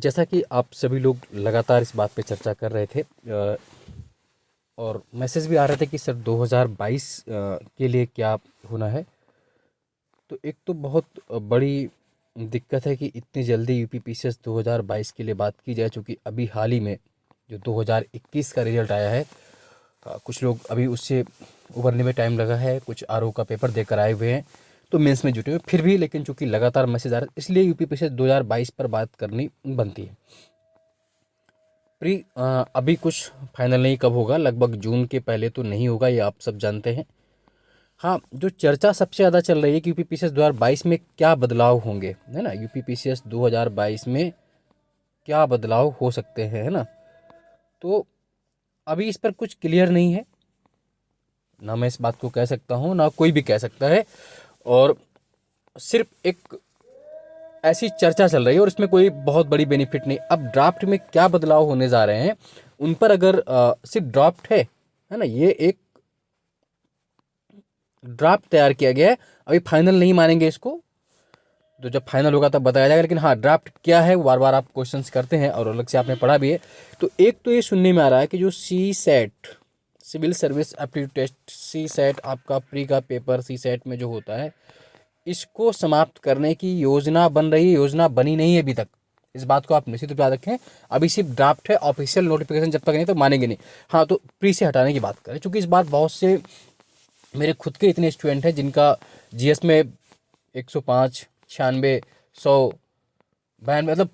जैसा कि आप सभी लोग लगातार इस बात पे चर्चा कर रहे थे और मैसेज भी आ रहे थे कि सर 2022 के लिए क्या होना है। तो एक तो बहुत बड़ी दिक्कत है कि इतनी जल्दी यूपीपीसीएस 2022 के लिए बात की जाए, चूँकि अभी हाल ही में जो 2021 का रिजल्ट आया है, कुछ लोग अभी उससे उबरने में टाइम लगा है, कुछ आरओ का पेपर देकर आए हुए हैं, तो मेंस में जुटे हुए फिर भी, लेकिन चूंकि लगातार मैसेज आ रहा है इसलिए यूपीपीसीएस 2022 पर बात करनी बनती है। प्री अभी कुछ फाइनल नहीं कब होगा, लगभग जून के पहले तो नहीं होगा, ये आप सब जानते हैं। हाँ, जो चर्चा सबसे ज़्यादा चल रही है कि यूपीपीसीएस 2022 में क्या बदलाव होंगे, है ना। यूपीपीसीएस 2022 में क्या बदलाव हो सकते हैं, है ना। तो अभी इस पर कुछ क्लियर नहीं है, ना मैं इस बात को कह सकता हूँ ना कोई भी कह सकता है, और सिर्फ एक ऐसी चर्चा चल रही है और इसमें कोई बहुत बड़ी बेनिफिट नहीं। अब ड्राफ्ट में क्या बदलाव होने जा रहे हैं उन पर अगर सिर्फ ड्राफ्ट है ना, ये एक ड्राफ्ट तैयार किया गया है, अभी फाइनल नहीं मानेंगे इसको, तो जब फाइनल होगा तब बताया जाएगा। लेकिन हाँ, ड्राफ्ट क्या है बार बार आप क्वेश्चंस करते हैं और अलग से आपने पढ़ा भी है। तो एक तो ये सुनने में आ रहा है कि जो C SAT, civil service aptitude test, C SAT आपका प्री का पेपर सी सेट में जो होता है, इसको समाप्त करने की योजना बन रही है। योजना बनी नहीं है अभी तक, इस बात को आप निश्चित रूप से याद रखें। अभी सिर्फ ड्राफ्ट है, ऑफिशियल नोटिफिकेशन जब तक नहीं तो मानेंगे नहीं। हाँ, तो प्री से हटाने की बात करें, क्योंकि इस बार बहुत से मेरे खुद के इतने स्टूडेंट हैं जिनका जीएस में 105, 96, 100, 92 मतलब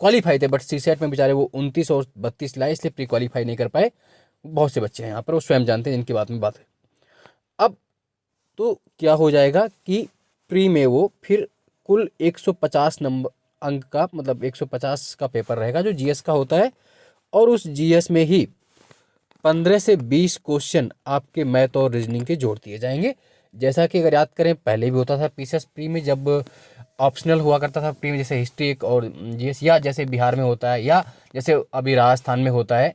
क्वालिफाई थे, बट सी सेट में बेचारे वो 29 और 32 लाए, इसलिए प्री क्वालिफाई नहीं कर पाए। बहुत से बच्चे हैं यहाँ पर, वो स्वयं जानते हैं जिनकी बात में बात है। अब तो क्या हो जाएगा कि प्री में वो फिर कुल 150 नंबर अंक का, मतलब 150 का पेपर रहेगा जो जीएस का होता है, और उस जीएस में ही 15 से 20 क्वेश्चन आपके मैथ और रीजनिंग के जोड़ दिए जाएंगे। जैसा कि अगर याद करें पहले भी होता था पीसीएस प्री में, जब ऑप्शनल हुआ करता था प्री में, जैसे हिस्ट्री एक और जीएस, या जैसे बिहार में होता है या जैसे अभी राजस्थान में होता है,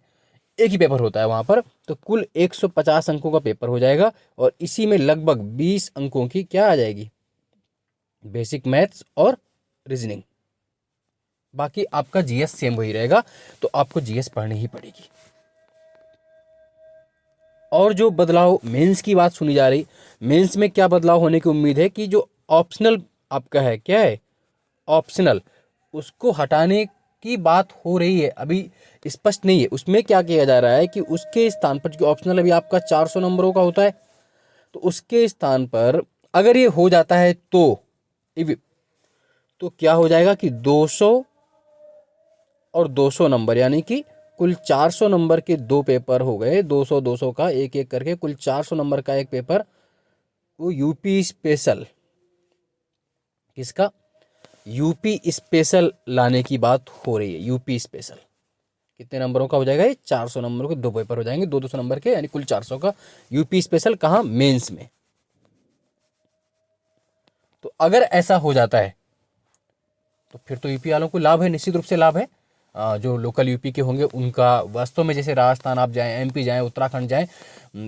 एक ही पेपर होता है वहाँ पर, तो कुल 150 अंकों का पेपर हो जाएगा और इसी में लगभग 20 अंकों की क्या आ जाएगी, बेसिक मैथ्स और रीजनिंग। बाकी आपका जीएस सेम वही रहेगा, तो आपको जीएस पढ़नी ही पड़ेगी। और जो बदलाव मेंस की बात सुनी जा रही, मेंस में क्या बदलाव होने की उम्मीद है कि जो ऑप्शनल आपका है, क्या है ऑप्शनल, उसको हटाने की बात हो रही है, अभी स्पष्ट नहीं है। उसमें क्या किया जा रहा है कि उसके स्थान पर, जो ऑप्शनल अभी आपका 400 नंबरों का होता है, तो उसके स्थान पर अगर ये हो जाता है तो क्या हो जाएगा कि 200 और 200 नंबर, यानी कि कुल 400 नंबर के दो पेपर हो गए, 200 200 का एक एक करके कुल 400 नंबर का एक पेपर, वो यूपी स्पेशल, किसका, यूपी स्पेशल लाने की बात हो रही है। यूपी स्पेशल कितने नंबरों का हो जाएगा, ये 400 नंबरों के दो पेपर हो जाएंगे, 200 नंबर के, यानी कुल 400 का यूपी स्पेशल, कहाँ, मेंस में। तो अगर ऐसा हो जाता है तो फिर तो यूपी वालों को लाभ है, निश्चित रूप से लाभ है। जो लोकल यूपी के होंगे उनका वास्तव में, जैसे राजस्थान आप जाएं, एमपी जाएं, उत्तराखंड जाएं,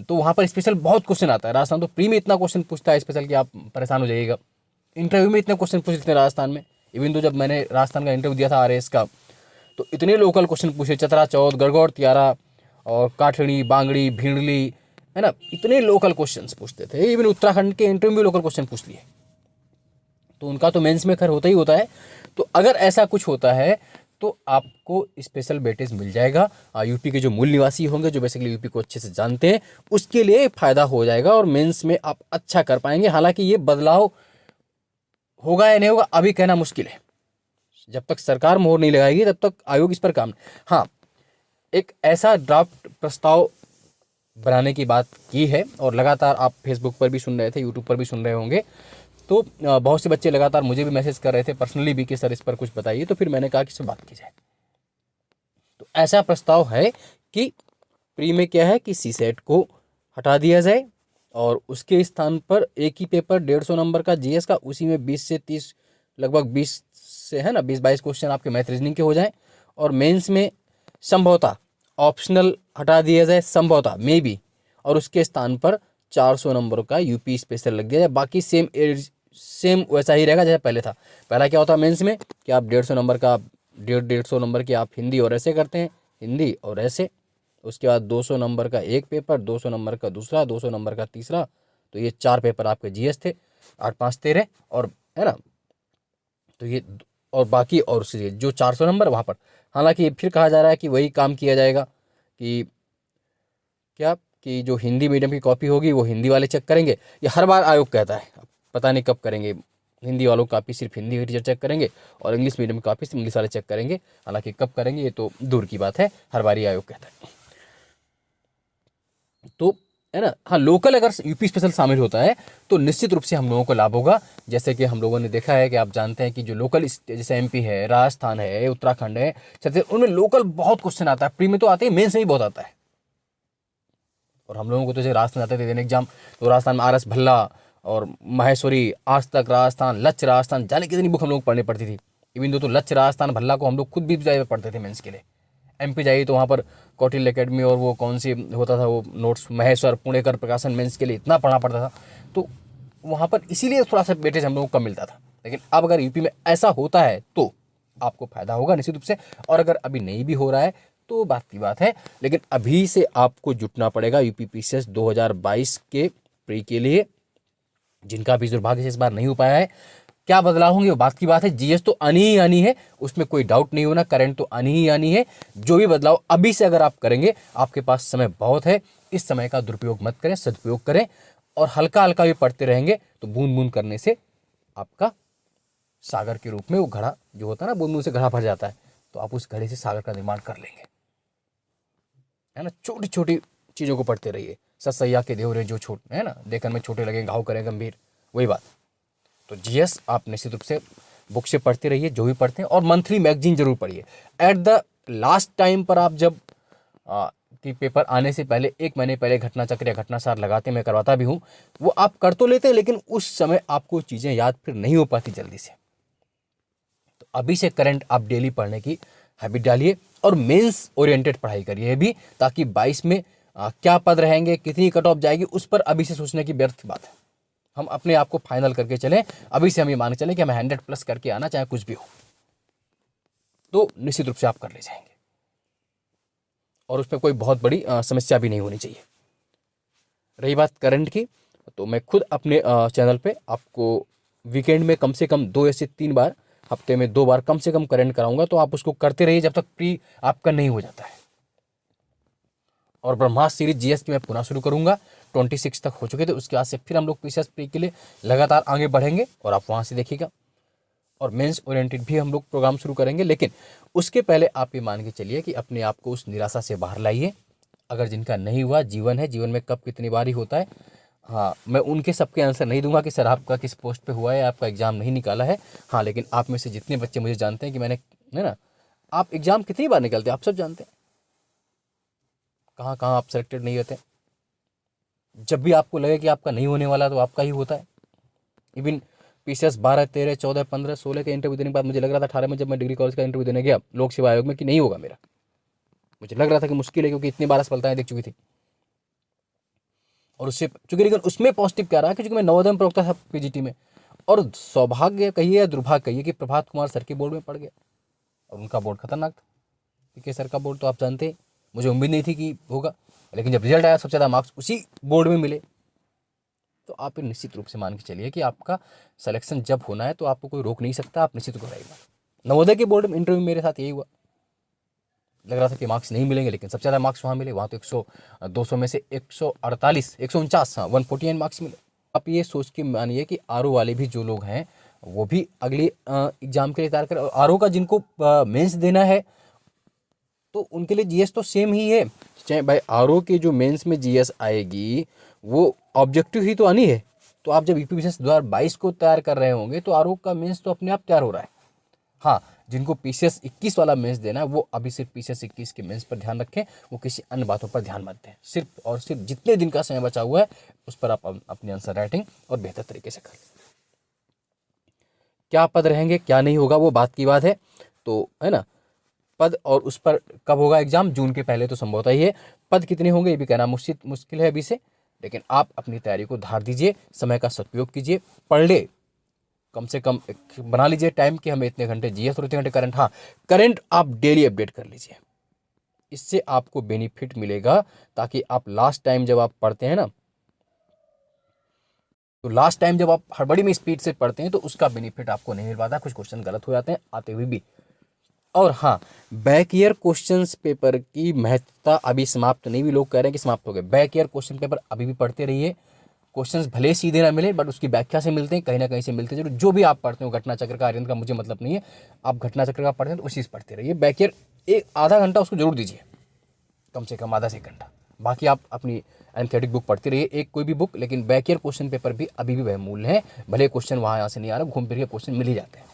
तो वहाँ पर स्पेशल बहुत क्वेश्चन आता है। राजस्थान तो प्री में इतना क्वेश्चन पूछता है स्पेशल कि आप परेशान हो जाइएगा। इंटरव्यू में इतने क्वेश्चन पूछ लेते हैं राजस्थान में। इवन तो जब मैंने राजस्थान का इंटरव्यू दिया था आरएएस का, तो इतने लोकल क्वेश्चन पूछे, चतरा चौथ, गढ़गौड़ तियारा और काठड़ी बांगड़ी भींडली, है ना, इतने लोकल क्वेश्चन पूछते थे। इवन उत्तराखंड के इंटरव्यू में लोकल क्वेश्चन पूछ लिए। तो उनका तो मेंस में खैर होता ही होता है। तो अगर ऐसा कुछ होता है तो आपको स्पेशल वेटेज मिल जाएगा। यूपी के जो मूल निवासी होंगे, जो बेसिकली यूपी को अच्छे से जानते हैं, उसके लिए फ़ायदा हो जाएगा और मेंस में आप अच्छा कर पाएंगे। हालांकि ये बदलाव होगा या नहीं होगा अभी कहना मुश्किल है, जब तक सरकार मोहर नहीं लगाएगी तब तक आयोग इस पर काम। हाँ, एक ऐसा ड्राफ्ट प्रस्ताव बनाने की बात की है, और लगातार आप फेसबुक पर भी सुन रहे थे, यूट्यूब पर भी सुन रहे होंगे, तो बहुत से बच्चे लगातार मुझे भी मैसेज कर रहे थे पर्सनली भी कि सर इस पर कुछ बताइए। तो फिर मैंने कहा कि इससे बात की जाए। तो ऐसा प्रस्ताव है कि प्री में क्या है कि सी सेट को हटा दिया जाए और उसके स्थान पर एक ही पेपर 150 नंबर का जीएस का, उसी में 20 से 30, लगभग 20 से, है ना, 20-22 क्वेश्चन आपके मैथ रीजनिंग के हो जाएं। और मेंस में संभवतः ऑप्शनल हटा दिया जाए, संभवतः मे बी, और उसके स्थान पर 400 नंबर का यूपी स्पेशल लग दिया जाए। बाकी सेम वैसा ही रहेगा जैसा पहले था। पहला क्या होता मेंस में कि आप 150 नंबर का 150-150 नंबर की आप हिंदी और ऐसे करते हैं, हिंदी और ऐसे, उसके बाद 200 नंबर का एक पेपर, 200 नंबर का दूसरा, 200 नंबर का तीसरा, तो ये 4 पेपर आपके जीएस थे, 8 5 13, और है ना, तो ये और बाकी और उससे जो 400 नंबर वहाँ पर, हालांकि फिर कहा जा रहा है कि वही काम किया जाएगा कि क्या, कि जो हिंदी मीडियम की कॉपी होगी वो हिंदी वाले चेक करेंगे। ये हर बार आयोग कहता है, अब पता नहीं कब करेंगे। हिंदी वालों की कॉपी सिर्फ हिंदी के टीचर चेक करेंगे और इंग्लिश मीडियम की कॉपी सिर्फ इंग्लिश वाले चेक करेंगे, हालांकि कब करेंगे ये तो दूर की बात है, हर बार ये आयोग कहता है। तो है ना, हाँ, लोकल अगर यूपी स्पेशल शामिल होता है तो निश्चित रूप से हम लोगों को लाभ होगा। जैसे कि हम लोगों ने देखा है कि आप जानते हैं कि जो लोकल जैसे एमपी है, राजस्थान है, उत्तराखंड है, छत्तीसगढ़, उनमें लोकल बहुत क्वेश्चन आता है, प्री में तो आते ही, मेंस में भी बहुत आता है। और हम लोगों को तो जैसे राजस्थान जाते थे देने एग्जाम, तो राजस्थान में आरएस भल्ला और माहेश्वरी, आज तक राजस्थान, लक्ष्य राजस्थान, जाने कितनी बुक हम लोग पढ़नी पड़ती थी। इवन तो लक्ष्य राजस्थान भल्ला को हम लोग खुद भी जाए पढ़ते थे मेंस के लिए। एमपी जाइए तो वहाँ पर कौटिल्य एकेडमी और वो कौन सी होता था वो नोट्स, महेश्वर पुणेकर प्रकाशन, मेंस के लिए इतना पढ़ना पड़ता था, तो वहाँ पर इसीलिए थोड़ा सा वेटेज हम लोगों को कम मिलता था। लेकिन अब अगर यूपी में ऐसा होता है तो आपको फायदा होगा निश्चित रूप से, और अगर अभी नहीं भी हो रहा है तो बात की बात है, लेकिन अभी से आपको जुटना पड़ेगा यूपी पीसीएस 2022 के प्री के लिए, जिनका भी दुर्भाग्य से इस बार नहीं हो पाया है। क्या बदलाव होंगे वो बात की बात है, जीएस तो आनी ही आनी है, उसमें कोई डाउट नहीं होना, करंट तो आनी ही आनी है। जो भी बदलाव अभी से अगर आप करेंगे, आपके पास समय बहुत है, इस समय का दुरुपयोग मत करें, सदुपयोग करें, और हल्का हल्का भी पढ़ते रहेंगे तो बूंद बूंद करने से आपका सागर के रूप में वो घड़ा जो होता है ना, बूंद बूंद से घड़ा भर जाता है, तो आप उस घड़े से सागर का निर्माण कर लेंगे, है ना। छोटी छोटी चीज़ों को पढ़ते रहिए, ससैया के देवरे जो छोटे है ना, देखने में छोटे लगे घाव करें गंभीर, वही बात। तो जीएस आप निश्चित रूप से बुक से पढ़ते रहिए जो भी पढ़ते हैं, और मंथली मैगजीन जरूर पढ़िए। एट द लास्ट टाइम पर आप जब कि पेपर आने से पहले 1 महीने पहले घटना चक्र या घटनासार लगाते, मैं करवाता भी हूँ, वो आप कर तो लेते हैं, लेकिन उस समय आपको चीज़ें याद फिर नहीं हो पाती जल्दी से। तो अभी से करंट आप डेली पढ़ने की हैबिट डालिए, और मेंस ओरिएंटेड पढ़ाई करिए भी, ताकि 22 में क्या पद रहेंगे, कितनी कट ऑफ जाएगी, उस पर अभी से सोचने की व्यर्थ बात है। हम अपने आप को फाइनल करके चलें, अभी से हम ये मान के चलें कि हमें 100+ करके आना, चाहे कुछ भी हो, तो निश्चित रूप से आप कर ले जाएंगे, और उसमें कोई बहुत बड़ी समस्या भी नहीं होनी चाहिए। रही बात करंट की, तो मैं खुद अपने चैनल पे आपको वीकेंड में कम से कम 2 से 3 बार, हफ्ते में 2 बार कम से कम करंट कराऊंगा, तो आप उसको करते रहिए जब तक प्री आपका नहीं हो जाता है। और ब्रह्मास्त्र सीरीज जीएस की मैं पुनः शुरू करूंगा, 26 तक हो चुके थे, उसके बाद से फिर हम लोग पीसीएस प्री के लिए लगातार आगे बढ़ेंगे, और आप वहाँ से देखिएगा। और मेंस ओरिएंटेड भी हम लोग प्रोग्राम शुरू करेंगे, लेकिन उसके पहले आप ये मान के चलिए कि अपने आप को उस निराशा से बाहर लाइए। अगर जिनका नहीं हुआ, जीवन है, जीवन में कब कितनी बार ही होता है। हाँ, मैं उनके सबके आंसर नहीं दूंगा कि सर आपका किस पोस्ट पे हुआ है, आपका एग्ज़ाम नहीं निकाला है। हाँ, लेकिन आप में से जितने बच्चे मुझे जानते हैं कि मैंने, है ना, आप एग्ज़ाम कितनी बार निकलते हैं आप सब जानते हैं, कहाँ कहाँ आप सेलेक्टेड नहीं होते। जब भी आपको लगे कि आपका नहीं होने वाला, तो आपका ही होता है। इवन पीसीएस 12 13 14 15 16 के इंटरव्यू देने के बाद मुझे लग रहा था 18 में, जब मैं डिग्री कॉलेज का इंटरव्यू देने गया लोक सेवा आयोग में, कि नहीं होगा मेरा। मुझे लग रहा था कि मुश्किल है, क्योंकि इतनी बार असफलताएं देख चुकी थी। और उससे चूंकि, लेकिन उसमें पॉजिटिव क्या रहा कि चूंकि मैं नवोदय में प्रवक्ता था पीजीटी में, और सौभाग्य कहिए या दुर्भाग्य कहिए कि प्रभात कुमार सर के बोर्ड में पड़ गया, और उनका बोर्ड खतरनाक था। पीके सर का बोर्ड तो आप जानते हैं, मुझे उम्मीद नहीं थी कि होगा, लेकिन जब रिजल्ट आया सबसे ज़्यादा मार्क्स उसी बोर्ड में मिले। तो आप निश्चित रूप से मान के चलिए कि आपका सिलेक्शन जब होना है तो आपको कोई रोक नहीं सकता, आप निश्चित कराइएगा। नवोदय के बोर्ड में इंटरव्यू मेरे साथ यही हुआ, लग रहा था कि मार्क्स नहीं मिलेंगे, लेकिन सबसे ज़्यादा मार्क्स वहाँ मिले। वहाँ तो 200 में से 148 149, हाँ 149 मार्क्स मिले। आप ये सोच के मानिए कि आरओ वाले भी जो लोग हैं वो भी अगले एग्जाम के लिए तैयार करें, और आरओ का जिनको मेंस देना है तो उनके लिए जीएस तो सेम ही है। चाहे भाई आरओ के जो मेंस में जीएस आएगी वो ऑब्जेक्टिव ही तो आनी है, तो आप जब यूपीपीसीएस 2022 को तैयार कर रहे होंगे तो आरओ का मेंस तो अपने आप तैयार हो रहा है। हाँ, जिनको पीसीएस 21 वाला मेंस देना है वो अभी सिर्फ पीसीएस 21 के मेंस पर ध्यान रखें, वो किसी अन्य बातों पर ध्यान मत दें। सिर्फ और सिर्फ जितने दिन का समय बचा हुआ है उस पर आप अपनी आंसर राइटिंग और बेहतर तरीके से करें। क्या पद रहेंगे क्या नहीं होगा वो बात की बात है, तो है ना, पद और उस पर कब होगा एग्जाम, जून के पहले तो संभवतः ही है। पद कितने होंगे ये भी कहना मुश्किल है अभी से, लेकिन आप अपनी तैयारी को धार दीजिए, समय का सदुपयोग कीजिए, पढ़ ले कम से कम बना लीजिए टाइम कि हमें इतने घंटे जीएस और इतने घंटे करंट। हाँ, करंट आप डेली अपडेट कर लीजिए, इससे आपको बेनिफिट मिलेगा, ताकि आप लास्ट टाइम जब आप पढ़ते हैं ना, तो लास्ट टाइम जब आप हड़बड़ी में स्पीड से पढ़ते हैं तो उसका बेनिफिट आपको नहीं मिल पाता, कुछ क्वेश्चन गलत हो जाते हैं आते हुए भी। और हाँ, बैक ईयर क्वेश्चंस पेपर की महत्वता अभी समाप्त नहीं हुई। लोग कह रहे हैं कि समाप्त हो गए। बैक ईयर क्वेश्चन पेपर अभी भी पढ़ते रहिए। क्वेश्चंस भले सीधे ना मिले, बट उसकी व्याख्या से मिलते हैं, कहीं ना कहीं से मिलते हैं। जो भी आप पढ़ते हो, घटना चक्र का, आर्यन का मुझे मतलब नहीं है, आप घटना चक्र का पढ़ते हैं तो उसी से पढ़ते रहिए। बैक ईयर एक आधा घंटा उसको जरूर दीजिए, कम से कम आधा से एक घंटा। बाकी आप अपनी एंथेटिक बुक पढ़ते रहिए, एक कोई भी बुक, लेकिन बैक ईयर क्वेश्चन पेपर भी अभी भी बहुमूल्य है। भले क्वेश्चन वहाँ यहाँ से नहीं आ रहा, घूम फिर के क्वेश्चन मिल ही जाते हैं।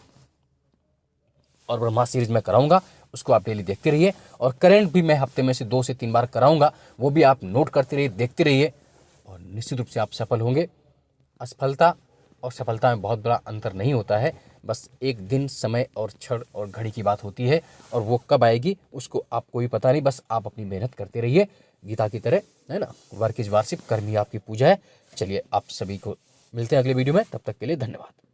और ब्रह्मास्त्र सीरीज में कराऊंगा, उसको आप डेली देखते रहिए। और करंट भी मैं हफ्ते में से 2 से 3 बार कराऊंगा, वो भी आप नोट करते रहिए, देखते रहिए, और निश्चित रूप से आप सफल होंगे। असफलता और सफलता में बहुत बड़ा अंतर नहीं होता है, बस एक दिन, समय और क्षण और घड़ी की बात होती है, और वो कब आएगी उसको आपको भी पता नहीं। बस आप अपनी मेहनत करते रहिए, गीता की तरह, है ना, वर्क इज वार्षिक, कर्म ही आपकी पूजा है। चलिए, आप सभी को मिलते हैं अगले वीडियो में, तब तक के लिए धन्यवाद।